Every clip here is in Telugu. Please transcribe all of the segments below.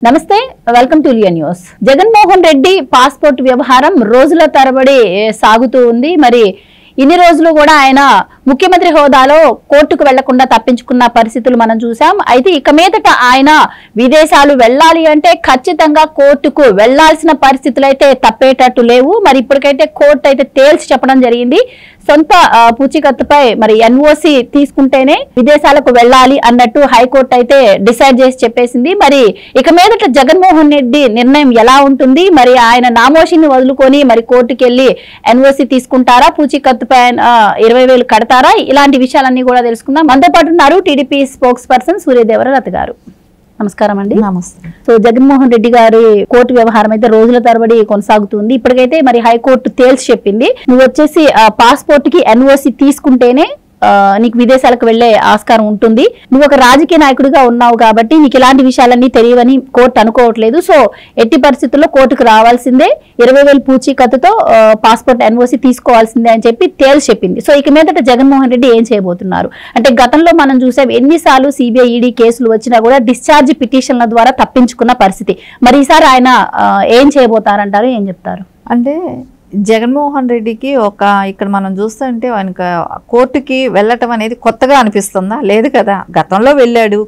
నమస్తే welcome to Leah news. Jaganmohan Reddy passport వ్యవహారం రోజుల తరబడి సాగుతూ ఉంది. మరి ఇన్ని రోజులు కూడా ఆయన ముఖ్యమంత్రి హోదాలో కోర్టుకు వెళ్లకుండా తప్పించుకున్న పరిస్థితులు మనం చూసాం. అయితే ఇక మీదట ఆయన విదేశాలు వెళ్ళాలి అంటే ఖచ్చితంగా కోర్టుకు వెళ్లాల్సిన పరిస్థితులు అయితే తప్పేటట్టు లేవు. మరి ఇప్పటికైతే కోర్టు అయితే తేల్చి చెప్పడం జరిగింది. సొంత పూచీకత్తుపై మరి ఎన్ఓసి తీసుకుంటేనే విదేశాలకు వెళ్ళాలి అన్నట్టు హైకోర్టు అయితే డిసైడ్ చేసి చెప్పేసింది. మరి ఇక మీదట జగన్మోహన్ రెడ్డి నిర్ణయం ఎలా ఉంటుంది? మరి ఆయన నామోషిని వదులుకొని మరి కోర్టుకు వెళ్లి ఎన్ఓసి తీసుకుంటారా? పూచీకత్తుపై 20,000 కడతారా? ఇలాంటి విషయాలన్నీ కూడా తెలుసుకుందాం. మనతో పాటు ఉన్నారు టీడీపీ స్పోక్స్ పర్సన్ సూర్యదేవరలత గారు. నమస్కారం అండి. నమస్తే. సో జగన్మోహన్ రెడ్డి గారి కోర్టు వ్యవహారం అయితే రోజుల తరబడి కొనసాగుతుంది. ఇప్పటికైతే మరి హైకోర్టు తేల్చి చెప్పింది, నువ్వు వచ్చేసి పాస్పోర్ట్ కి ఎన్ఓసి తీసుకుంటేనే నీకు విదేశాలకు వెళ్లే ఆస్కారం ఉంటుంది. నువ్వు ఒక రాజకీయ నాయకుడిగా ఉన్నావు కాబట్టి నీకు ఇలాంటి విషయాలన్నీ తెలియవని కోర్టు అనుకోవట్లేదు. సో ఎట్టి పరిస్థితుల్లో కోర్టుకు రావాల్సిందే, 20,000 పూచీకత్తుతో పాస్పోర్ట్ ఎన్ఓసి తీసుకోవాల్సిందే అని చెప్పి తేల్చి చెప్పింది. సో ఇక మీదట జగన్మోహన్ రెడ్డి ఏం చేయబోతున్నారు అంటే, గతంలో మనం చూసాం ఎన్నిసార్లు సిబిఐ ఈడీ కేసులు వచ్చినా కూడా డిశ్చార్జ్ పిటిషన్ల ద్వారా తప్పించుకున్న పరిస్థితి. మరి ఈసారి ఆయన ఏం చేయబోతారంటారు, ఏం చెప్తారు? అంటే జగన్మోహన్ రెడ్డికి ఇక్కడ మనం చూస్తుంటే ఆయనకు కోర్టుకి వెళ్ళటం అనేది కొత్తగా అనిపిస్తుందా? లేదు కదా, గతంలో వెళ్ళాడు.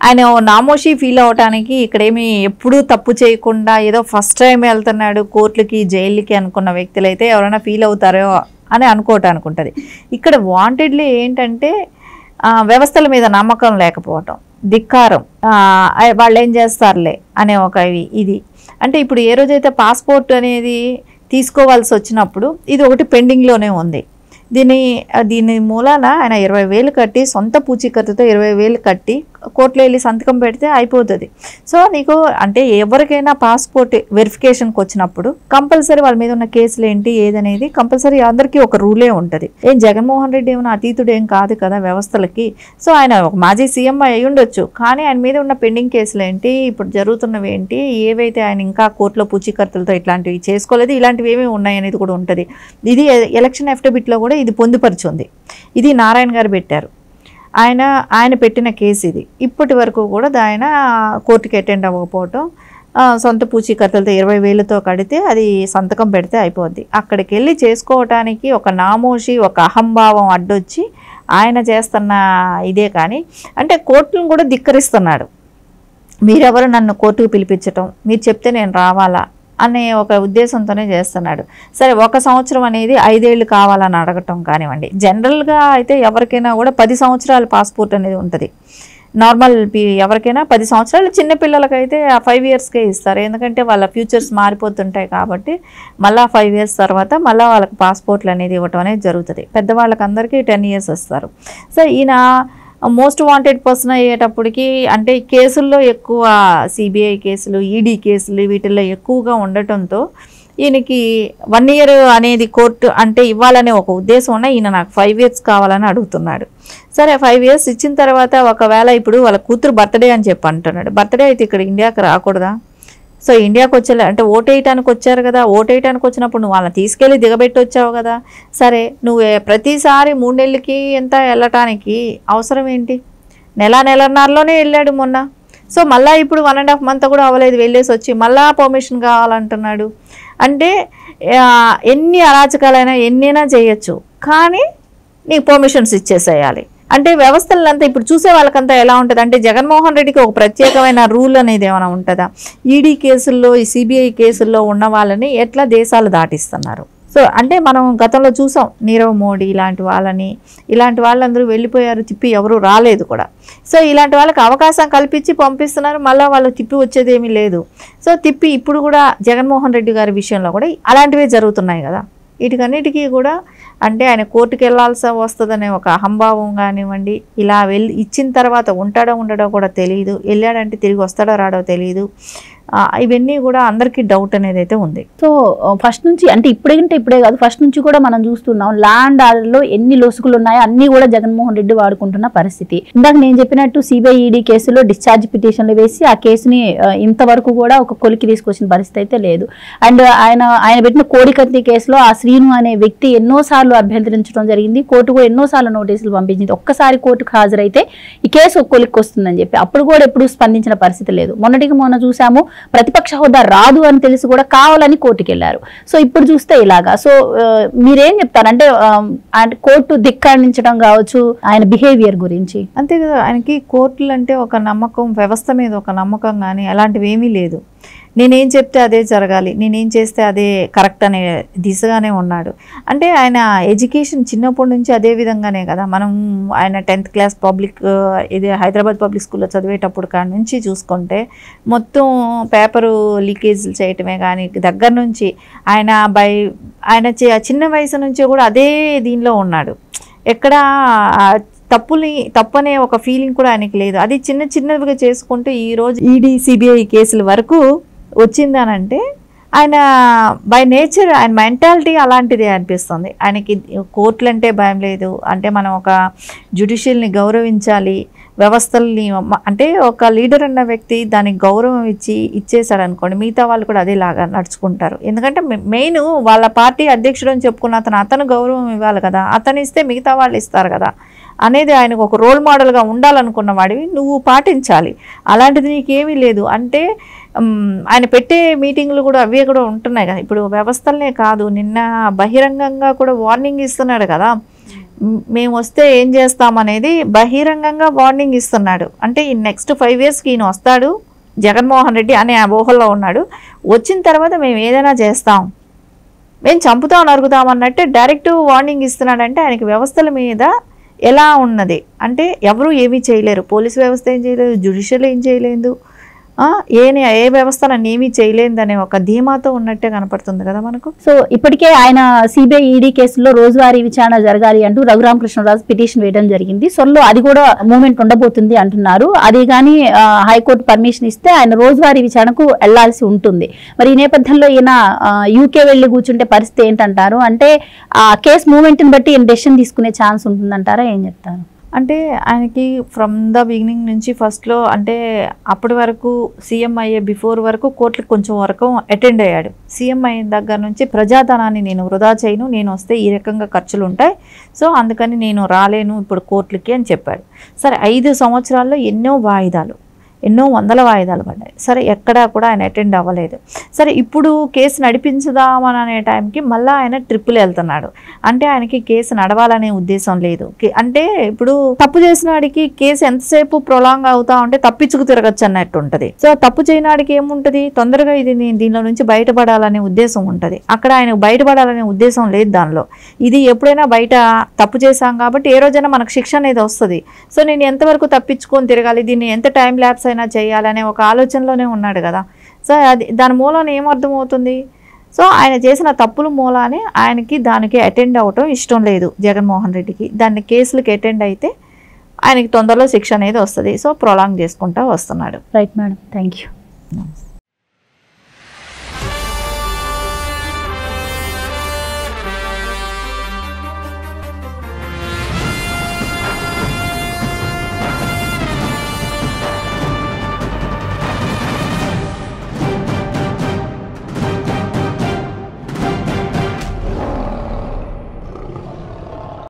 ఆయన నామోషి ఫీల్ అవటానికి ఇక్కడేమి ఎప్పుడూ తప్పు చేయకుండా ఏదో ఫస్ట్ టైం వెళ్తున్నాడు కోర్టులకి జైలుకి అనుకున్న వ్యక్తులు అయితే ఎవరైనా ఫీల్ అవుతారో అని అనుకోవటానికి ఉంటుంది. ఇక్కడ వాంటెడ్లీ ఏంటంటే వ్యవస్థల మీద నమ్మకం లేకపోవటం, ధిక్కారం, వాళ్ళు ఏం చేస్తారులే అనే ఒక ఇది. అంటే ఇప్పుడు ఏ రోజైతే పాస్పోర్ట్ అనేది తీసుకోవాల్సి వచ్చినప్పుడు ఇది ఒకటి పెండింగ్లోనే ఉంది. దీని మూలాన ఆయన 20,000 కట్టి, సొంత పూచీకత్తుతో 20,000 కట్టి కోర్టులో వెళ్ళి సంతకం పెడితే అయిపోతుంది. సో నీకు అంటే ఎవరికైనా పాస్పోర్ట్ వెరిఫికేషన్కి వచ్చినప్పుడు కంపల్సరీ వాళ్ళ మీద ఉన్న కేసులు ఏంటి ఏదనేది కంపల్సరీ అందరికీ ఒక రూలే ఉంటుంది. ఏం జగన్మోహన్ రెడ్డి ఏమైనా అతీతుడు ఏం కాదు కదా వ్యవస్థలకి. సో ఆయన ఒక మాజీ సీఎం అయి ఉండొచ్చు, కానీ ఆయన మీద ఉన్న పెండింగ్ కేసులు ఏంటి, ఇప్పుడు జరుగుతున్నవి ఏంటి, ఏవైతే ఆయన ఇంకా కోర్టులో పూచీకత్తులతో ఇట్లాంటివి చేసుకోలేదు, ఇలాంటివి ఏమేమి ఉన్నాయనేది కూడా ఉంటుంది. ఇది ఎలక్షన్ అఫిడవిట్లో కూడా ఇది పొందుపరిచింది. ఇది నారాయణ గారు పెట్టారు, ఆయన పెట్టిన కేసు ఇది. ఇప్పటి వరకు కూడా ఆయన కోర్టుకి అటెండ్ అవ్వకపోవటం, సొంత పూచీకత్తులతో 20,000తో కడితే అది సంతకం పెడితే అయిపోద్ది. అక్కడికి వెళ్ళి చేసుకోవటానికి ఒక నామోషి, ఒక అహంభావం అడ్డొచ్చి ఆయన చేస్తున్న ఇదే. కానీ అంటే కోర్టును కూడా ధిక్కరిస్తున్నాడు. మీరెవరు నన్ను కోర్టుకు పిలిపించటం, మీరు చెప్తే నేను రావాలా అనే ఒక ఉద్దేశంతోనే చేస్తున్నాడు. సరే, 1 సంవత్సరం అనేది 5 ఏళ్ళు కావాలని అడగటం కానివ్వండి. జనరల్గా అయితే ఎవరికైనా కూడా 10 సంవత్సరాల పాస్పోర్ట్ అనేది ఉంటుంది. నార్మల్ ఎవరికైనా 10 సంవత్సరాలు, చిన్నపిల్లలకైతే 5 ఇయర్స్కే ఇస్తారు. ఎందుకంటే వాళ్ళ ఫ్యూచర్స్ మారిపోతుంటాయి కాబట్టి మళ్ళీ 5 ఇయర్స్ తర్వాత మళ్ళీ వాళ్ళకి పాస్పోర్ట్లు అనేది ఇవ్వటం అనేది జరుగుతుంది. పెద్దవాళ్ళకి అందరికీ 10 ఇయర్స్ ఇస్తారు. సో ఈయన మోస్ట్ వాంటెడ్ పర్సన్ అయ్యేటప్పటికి అంటే కేసుల్లో ఎక్కువ సిబిఐ కేసులు, ఈడీ కేసులు వీటిల్లో ఎక్కువగా ఉండటంతో ఈయనకి 1 ఇయర్ అనేది కోర్టు అంటే ఇవ్వాలనే ఒక ఉద్దేశం ఉన్న ఈయన నాకు 5 ఇయర్స్ కావాలని అడుగుతున్నాడు. సరే, 5 ఇయర్స్ ఇచ్చిన తర్వాత ఒకవేళ ఇప్పుడు వాళ్ళ కూతురు బర్త్డే అని చెప్పి అంటున్నాడు. బర్త్డే అయితే ఇక్కడ ఇండియాకి రాకూడదా? సో ఇండియాకి వచ్చే అంటే ఓటేయటానికి వచ్చారు కదా, ఓటేయటానికి వచ్చినప్పుడు నువ్వు వాళ్ళని తీసుకెళ్ళి దిగబెట్టి వచ్చావు కదా. సరే, నువ్వు ప్రతిసారి 3 నెలలకి ఎంత వెళ్ళటానికి అవసరం ఏంటి? నెలన్నరలోనే వెళ్ళాడు మొన్న. సో మళ్ళీ ఇప్పుడు 1.5 మంత్ కూడా అవ్వలేదు వెళ్ళేసి వచ్చి మళ్ళీ పర్మిషన్ కావాలంటున్నాడు. అంటే ఎన్ని అరాచకాలైనా ఎన్నైనా చేయొచ్చు, కానీ నీకు పర్మిషన్స్ ఇచ్చేసేయాలి. అంటే వ్యవస్థలంతా ఇప్పుడు చూసే వాళ్ళకంతా ఎలా ఉంటుంది అంటే, జగన్మోహన్ రెడ్డికి ఒక ప్రత్యేకమైన రూల్ అనేది ఏమైనా ఉంటుందా? ఈడీ కేసుల్లో, ఈ సిబిఐ కేసుల్లో ఉన్న వాళ్ళని ఎట్లా దేశాలు దాటిస్తున్నారు. సో అంటే మనం గతంలో చూసాం, నీరవ్ మోడీ ఇలాంటి వాళ్ళందరూ వెళ్ళిపోయారు, తిప్పి ఎవరు రాలేదు కూడా. సో ఇలాంటి వాళ్ళకి అవకాశం కల్పించి పంపిస్తున్నారు, మళ్ళీ వాళ్ళు తిప్పి వచ్చేదేమీ లేదు. సో తిప్పి ఇప్పుడు కూడా జగన్మోహన్ రెడ్డి గారి విషయంలో కూడా అలాంటివే జరుగుతున్నాయి కదా. వీటికన్నిటికీ కూడా అంటే ఆయన కోర్టుకు వెళ్ళాల్సి వస్తుందనే ఒక అహంభావం కానివ్వండి, ఇలా ఇచ్చిన తర్వాత ఉంటాడో ఉండడో కూడా తెలియదు, వెళ్ళాడంటే తిరిగి వస్తాడో రాడో తెలియదు. ఇవన్నీ కూడా అందరికీ డౌట్ అనేది అయితే ఉంది. సో ఫస్ట్ నుంచి అంటే ఇప్పుడే కాదు, ఫస్ట్ నుంచి కూడా మనం చూస్తున్నాం ల్యాండ్ ఆర్డర్లో ఎన్ని లొసుగులు ఉన్నాయో అన్ని కూడా జగన్మోహన్ రెడ్డి వాడుకుంటున్న పరిస్థితి. ఇందాక నేను చెప్పినట్టు సిబిఐ ఈడీ కేసులో డిశ్చార్జ్ పిటిషన్లు వేసి ఆ కేసుని ఇంతవరకు కూడా ఒక కొలికి తీసుకొచ్చిన పరిస్థితి అయితే లేదు. అండ్ ఆయన పెట్టిన కోడికత్తి కేసులో ఆ శ్రీను అనే వ్యక్తి ఎన్నోసార్లు అభ్యంతరించడం జరిగింది. కోర్టు కూడా ఎన్నోసార్లు నోటీసులు పంపించింది. ఒక్కసారి కోర్టుకు హాజరైతే ఈ కేసు ఒక కొలిక్కి వస్తుందని చెప్పి అప్పుడు కూడా ఎప్పుడు స్పందించిన పరిస్థితి లేదు. మొన్న చూసాము ప్రతిపక్ష హోదా రాదు అని తెలిసి కూడా కావాలని కోర్టుకు వెళ్ళారు. సో ఇప్పుడు చూస్తే ఇలాగా. సో మీరేం చెప్తారంటే కోర్టు ధిక్కరించడం కావచ్చు ఆయన బిహేవియర్ గురించి? అంతే కదా, ఆయనకి కోర్టులు అంటే ఒక నమ్మకం, వ్యవస్థ మీద ఒక నమ్మకం కానీ అలాంటివి ఏమీ లేదు. నేనేం చెప్తే అదే జరగాలి, నేనేం చేస్తే అదే కరెక్ట్ అనే దిశగానే ఉన్నాడు. అంటే ఆయన ఎడ్యుకేషన్ చిన్నప్పటి నుంచి అదే విధంగానే కదా. మనం ఆయన 10th క్లాస్ పబ్లిక్ ఇది హైదరాబాద్ పబ్లిక్ స్కూల్లో చదివేటప్పుడు కాడి నుంచి చూసుకుంటే మొత్తం పేపరు లీకేజ్లు చేయటమే కానీ దగ్గర నుంచి ఆయన చిన్న వయసు నుంచి కూడా అదే దీనిలో ఉన్నాడు. ఎక్కడ తప్పనే ఒక ఫీలింగ్ కూడా ఆయనకి లేదు. అది చిన్నవిగా చేసుకుంటూ ఈరోజు ఈడీ సిబిఐ కేసుల వరకు వచ్చిందనంటే ఆయన బై నేచర్ ఆయన మెంటాలిటీ అలాంటిదే అనిపిస్తుంది. ఆయనకి కోర్టులు అంటే భయం లేదు. అంటే మనం ఒక జ్యుడిషియల్ని గౌరవించాలి, వ్యవస్థల్ని అంటే ఒక లీడర్ అన్న వ్యక్తి దానికి గౌరవం ఇచ్చేసాడు అనుకోండి, మిగతా వాళ్ళు కూడా అదేలాగా నడుచుకుంటారు. ఎందుకంటే మెయిన్ వాళ్ళ పార్టీ అధ్యక్షుడు అని చెప్పుకున్న అతను గౌరవం ఇవ్వాలి కదా, అతను ఇస్తే మిగతా వాళ్ళు ఇస్తారు కదా అనేది ఆయనకు ఒక రోల్ మోడల్గా ఉండాలనుకున్న వాడివి నువ్వు పాటించాలి. అలాంటిది నీకేమీ లేదు. అంటే ఆయన పెట్టే మీటింగ్లు కూడా అవే కూడా ఉంటున్నాయి కదా. ఇప్పుడు వ్యవస్థలనే కాదు, నిన్న బహిరంగంగా కూడా వార్నింగ్ ఇస్తున్నాడు కదా, మేము వస్తే ఏం చేస్తామనేది బహిరంగంగా వార్నింగ్ ఇస్తున్నాడు. అంటే ఈ నెక్స్ట్ 5 yearsకి ఈయన వస్తాడు జగన్మోహన్ రెడ్డి అనే ఆ ఊహల్లో ఉన్నాడు. వచ్చిన తర్వాత మేము ఏదైనా చేస్తాం, మేము చంపుతాం నరుగుతాం అన్నట్టే డైరెక్ట్ వార్నింగ్ ఇస్తున్నాడంటే ఆయనకి వ్యవస్థల మీద ఎలా ఉన్నది అంటే ఎవరు ఏమీ చేయలేరు. పోలీస్ వ్యవస్థ ఏం చేయలేదు, జ్యుడిషియల్ ఏం చేయలేదు, ఏ వ్యవస్థ నన్ను ఏమీ చేయలేదనే ఒక ధీమాతో ఉన్నట్టే కనపడుతుంది కదా మనకు. సో ఇప్పటికే ఆయన సిబిఐ ఈడీ కేసులో రోజువారీ విచారణ జరగాలి అంటూ రఘురామకృష్ణరాజు పిటిషన్ వేయడం జరిగింది. సో అది కూడా మూమెంట్ ఉండబోతుంది అంటున్నారు. అది కానీ హైకోర్టు పర్మిషన్ ఇస్తే ఆయన రోజువారీ విచారణకు వెళ్లాల్సి ఉంటుంది. మరి ఈ నేపథ్యంలో ఈయన యూకే వెళ్లి కూర్చుంటే పరిస్థితి ఏంటంటారు? అంటే ఆ కేసు మూమెంట్ని బట్టి ఈయన డెసిషన్ తీసుకునే ఛాన్స్ ఉంటుందంటారా? ఏం చెప్తారు? అంటే ఆయనకి ఫ్రమ్ ద బిగినింగ్ నుంచి ఫస్ట్లో అంటే అప్పటి వరకు సీఎం అయ్యే బిఫోర్ వరకు కోర్టులకు కొంచెం వరకు అటెండ్ అయ్యాడు. సీఎం అయిన దగ్గర నుంచి ప్రజాధనాన్ని నేను వృధా చేయను, నేను వస్తే ఈ రకంగా ఖర్చులు ఉంటాయి, సో అందుకని నేను రాలేను ఇప్పుడు కోర్టులకి అని చెప్పాడు. సరే 5 సంవత్సరాల్లో ఎన్నో వందల వాయిదాలు పడ్డాయి. సరే ఎక్కడా కూడా ఆయన అటెండ్ అవ్వలేదు. సరే ఇప్పుడు కేసు నడిపించుదామని అనే టైంకి మళ్ళీ ఆయన ట్రిప్పులు వెళ్తున్నాడు. అంటే ఆయనకి కేసు నడవాలనే ఉద్దేశం లేదు. అంటే ఇప్పుడు తప్పు చేసిన వాడికి కేసు ఎంతసేపు ప్రొలాంగ్ అవుతా ఉంటే తప్పించుకు తిరగచ్చు అన్నట్టు ఉంటుంది. సో తప్పు చేయనాడికి ఏముంటుంది, తొందరగా ఇది దీనిలో నుంచి బయటపడాలనే ఉద్దేశం ఉంటుంది. అక్కడ ఆయన బయటపడాలనే ఉద్దేశం లేదు దానిలో. ఇది ఎప్పుడైనా బయట తప్పు చేశాం కాబట్టి ఏ రోజైనా మనకు శిక్ష అనేది వస్తుంది. సో నేను ఎంతవరకు తప్పించుకొని తిరగాలి, దీన్ని ఎంత టైం ల్యాప్స్ అయినా చేయాలనే ఒక ఆలోచనలోనే ఉన్నాడు కదా. సో అది దాని మూలాన ఏమర్థమవుతుంది, సో ఆయన చేసిన తప్పుల మూలానే ఆయనకి దానికి అటెండ్ అవ్వటం ఇష్టం లేదు జగన్మోహన్ రెడ్డికి. దాన్ని కేసులకి అటెండ్ అయితే ఆయనకి తొందరలో శిక్ష అనేది వస్తుంది. సో ప్రొలాంగ్ చేసుకుంటూ వస్తున్నాడు. Right madam, thank you.